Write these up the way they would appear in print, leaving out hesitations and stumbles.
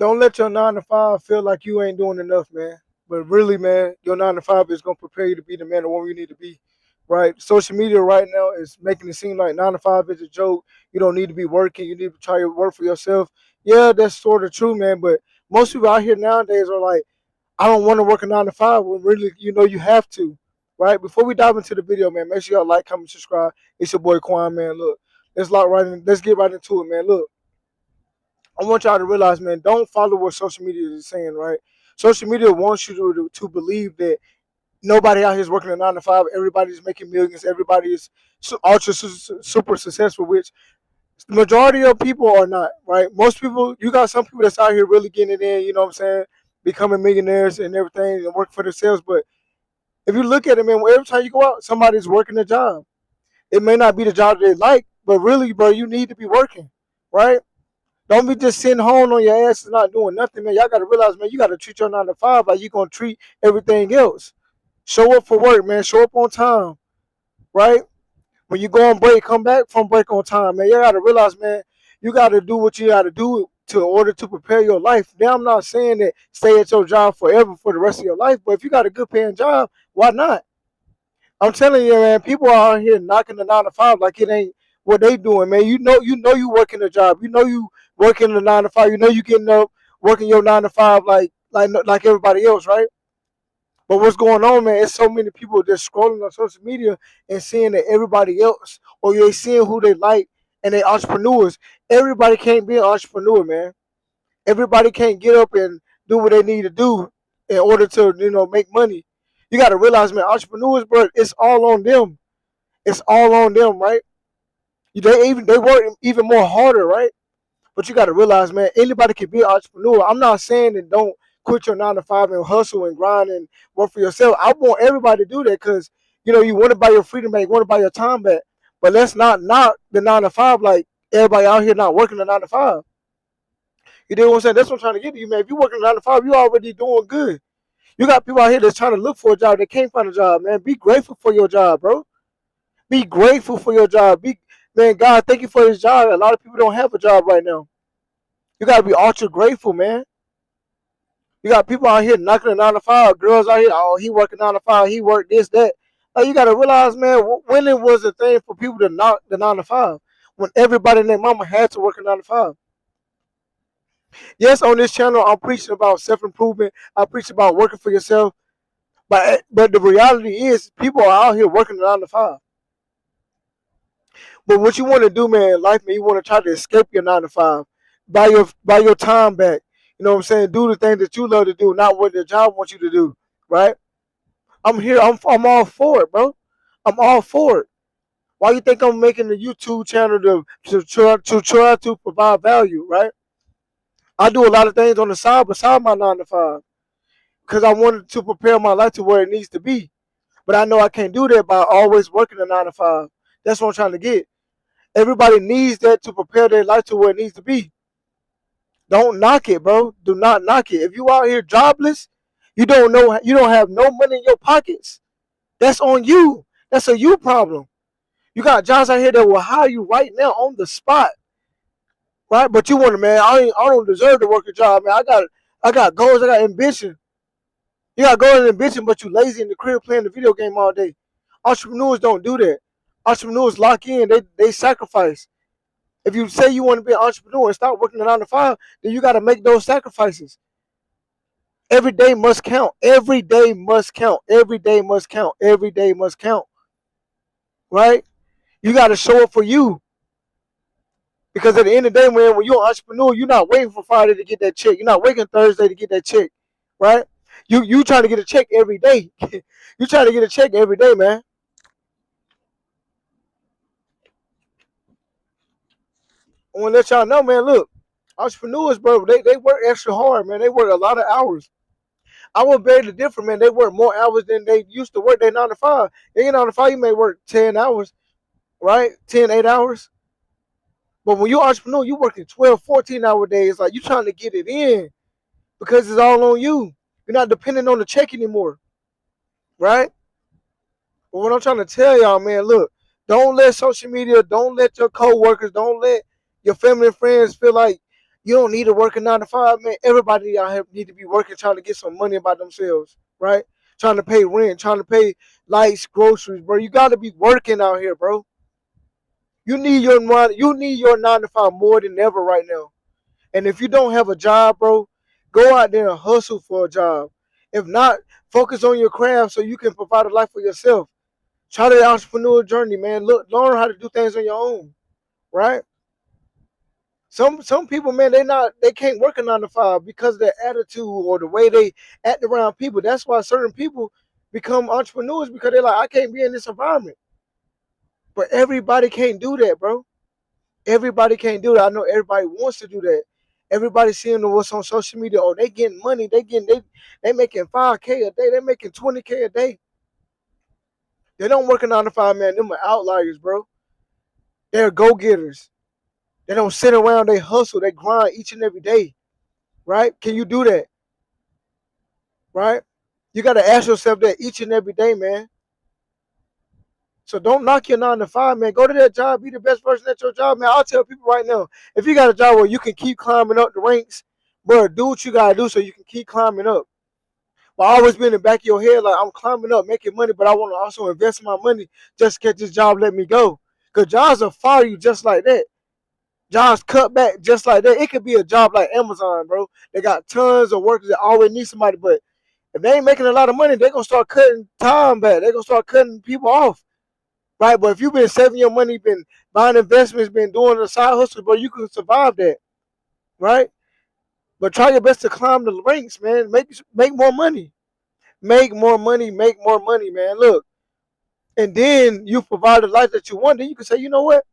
Don't let your 9 to 5 feel like you ain't doing enough, man. But really, man, your 9 to 5 is gonna prepare you to be the man or woman you need to be. Right? Social media right now is making it seem like 9 to 5 is a joke. You don't need to be working. You need to try to work for yourself. Yeah, that's sort of true, man. But most people out here nowadays are like, I don't want to work a 9 to 5 when really you have to. Right? Before we dive into the video, man, make sure y'all like, comment, subscribe. It's your boy Quan, man. Look, let's get right into it, man. Look, I want y'all to realize, man, don't follow what social media is saying, right? Social media wants you to believe that nobody out here is working a 9 to 5. Everybody's making millions. Everybody is super successful, which the majority of people are not, right? Most people, you got some people that's out here really getting it in, you know what I'm saying? Becoming millionaires and everything and work for themselves. But if you look at it, man, every time you go out, somebody's working a job. It may not be the job that they like, but really, bro, you need to be working, right? Don't be just sitting home on your ass and not doing nothing, man. Y'all got to realize, man, you got to treat your 9 to 5 like you're going to treat everything else. Show up for work, man. Show up on time, right? When you go on break, come back from break on time, man. You got to realize, man, you got to do what you got to do to in order to prepare your life. Now, I'm not saying that stay at your job forever for the rest of your life, but if you got a good paying job, why not? I'm telling you, man, people are out here knocking the 9 to 5 like it ain't what they doing, man. You working a job. You know you working the 9 to 5. You know you getting up working your 9 to 5 like everybody else, right? But what's going on, man? It's so many people just scrolling on social media and seeing that everybody else, or they seeing who they like, and they entrepreneurs. Everybody can't be an entrepreneur, man. Everybody can't get up and do what they need to do in order to make money. You got to realize, man, entrepreneurs, bro, it's all on them. It's all on them, right? They work even more harder, right? But you got to realize, man, anybody can be an entrepreneur. I'm not saying that don't quit your 9 to 5 and hustle and grind and work for yourself. I want everybody to do that because you want to buy your freedom back, you want to buy your time back. But let's not knock the 9 to 5 like everybody out here not working the 9 to 5. You know what I'm saying? That's what I'm trying to get to you, man. If you working 9 to 5, you already doing good. You got people out here that's trying to look for a job. They can't find a job, man. Be grateful for your job, bro. Be grateful for your job. Man, God, thank you for this job. A lot of people don't have a job right now. You gotta be ultra grateful, man. You got people out here knocking a 9 to 5. Girls out here, oh, he working 9 to 5. He worked this, that. Like, you gotta realize, man, when it was a thing for people to knock the 9 to 5, when everybody and their mama had to work a 9 to 5. Yes, on this channel, I'm preaching about self improvement. I preach about working for yourself. But the reality is, people are out here working 9 to 5. But what you want to do, man, in life, man, you want to try to escape your 9 to 5, buy your time back. You know what I'm saying? Do the thing that you love to do, not what the job wants you to do. Right? I'm here. I'm all for it, bro. I'm all for it. Why you think I'm making the YouTube channel to try to provide value? Right? I do a lot of things on the side beside my 9 to 5 because I wanted to prepare my life to where it needs to be. But I know I can't do that by always working a 9 to 5. That's what I'm trying to get. Everybody needs that to prepare their life to where it needs to be. Don't knock it, bro. Do not knock it. If you out here jobless, you don't have no money in your pockets. That's on you. That's a you problem. You got jobs out here that will hire you right now on the spot, right? But you want to, man. I don't deserve to work a job, man. I got goals. I got ambition. You got goals and ambition, but you lazy in the crib playing the video game all day. Entrepreneurs don't do that. Entrepreneurs lock in. They sacrifice. If you say you want to be an entrepreneur and start working a 9 to 5, then you got to make those sacrifices. Every day must count. Every day must count. Every day must count. Every day must count. Right? You got to show up for you. Because at the end of the day, man, when you're an entrepreneur, you're not waiting for Friday to get that check. You're not waiting Thursday to get that check. Right? You trying to get a check every day. You trying to get a check every day, man. I want to let y'all know, man, look, entrepreneurs, bro, they work extra hard, man. They work a lot of hours. I would beg to differ, man. They work more hours than they used to work. They 9 to 5. They 9 to 5, you may work 10 hours, right? 10, 8 hours. But when you're an entrepreneur, you working 12, 14-hour days. Like, you trying to get it in because it's all on you. You're not depending on the check anymore, right? But what I'm trying to tell y'all, man, look, don't let social media, don't let your coworkers, don't let your family and friends feel like You don't need to work a 9 to 5, man. Everybody out here need to be working, trying to get some money about themselves, right? Trying to pay rent, trying to pay lights, groceries, bro. You got to be working out here, bro. You need your money. You need your 9 to 5 more than ever right now. And if you don't have a job, bro, go out there and hustle for a job. If not, focus on your craft so you can provide a life for yourself. Try the entrepreneurial journey, man. Look, learn how to do things on your own, right? Some people, man, they can't work a 9 to 5 because of their attitude or the way they act around people. That's why certain people become entrepreneurs because they're like, I can't be in this environment. But everybody can't do that, bro. Everybody can't do that. I know everybody wants to do that. Everybody seeing what's on social media. Oh, they getting money. They making 5K a day. They making 20K a day. They don't work a 9 to 5, man. Them are outliers, bro. They're go getters. They don't sit around. They hustle. They grind each and every day. Right? Can you do that? Right? You got to ask yourself that each and every day, man. So don't knock your 9 to 5, man. Go to that job, be the best person at your job, man. I'll tell people right now, if you got a job where you can keep climbing up the ranks, bro, do what you gotta do so you can keep climbing up. But always be in the back of your head, like I'm climbing up, making money, but I want to also invest my money just to get this job let me go. Cause jobs will fire you just like that. Jobs cut back just like that. It could be a job like Amazon, bro. They got tons of workers that always need somebody, but if they ain't making a lot of money, they're gonna start cutting time back. They're gonna start cutting people off. Right? But if you've been saving your money, been buying investments, been doing a side hustle, bro, you can survive that. Right? But try your best to climb the ranks, man. Make more money. Make more money, make more money, man. Look. And then you provide the life that you want, then you can say, you know what?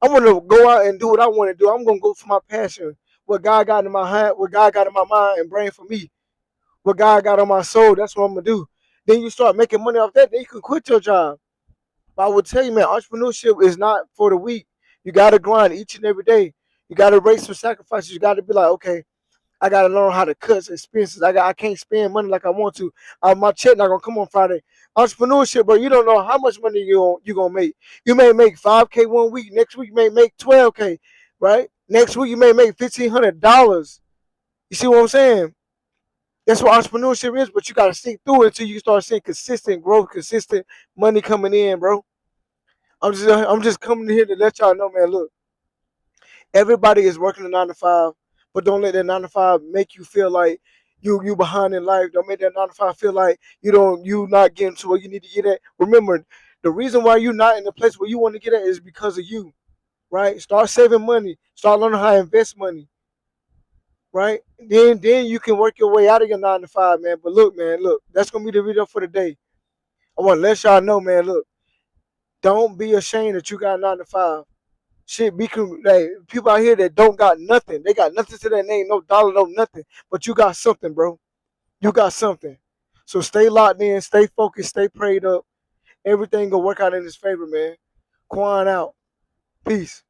I want to go out and do what I want to do. I'm gonna go for my passion. What God got in my hand, what God got in my mind and brain for me. What God got on my soul, that's what I'm gonna do. Then you start making money off that, then you can quit your job. But I would tell you, man, entrepreneurship is not for the weak. You got to grind each and every day. You got to make some sacrifices. You got to be like, okay, I got to learn how to cut expenses. I can't spend money like I want to. My check not gonna come on Friday. Entrepreneurship, bro, you don't know how much money you gonna make. You may make 5K one week. Next week you may make 12K, right? Next week you may make $1,500. You see what I'm saying? That's what entrepreneurship is. But you got to stick through it until you start seeing consistent growth, consistent money coming in, bro. I'm just coming here to let y'all know, man. Look, everybody is working a 9 to 5, but don't let that 9 to 5 make you feel like you behind in life. Don't make that 9 to 5 feel like you not getting to where you need to get at. Remember, the reason why you're not in the place where you want to get at is because of you, right? Start saving money. Start learning how to invest money, right? Then you can work your way out of your 9 to 5, man. But look, man, look, that's gonna be the video for the day. I want to let y'all know, man. Look, don't be ashamed that you got a 9 to 5. Shit, like, people out here that don't got nothing. They got nothing to their name, no dollar, no nothing. But you got something, bro. You got something. So stay locked in, stay focused, stay prayed up. Everything gonna work out in his favor, man. Quan out. Peace.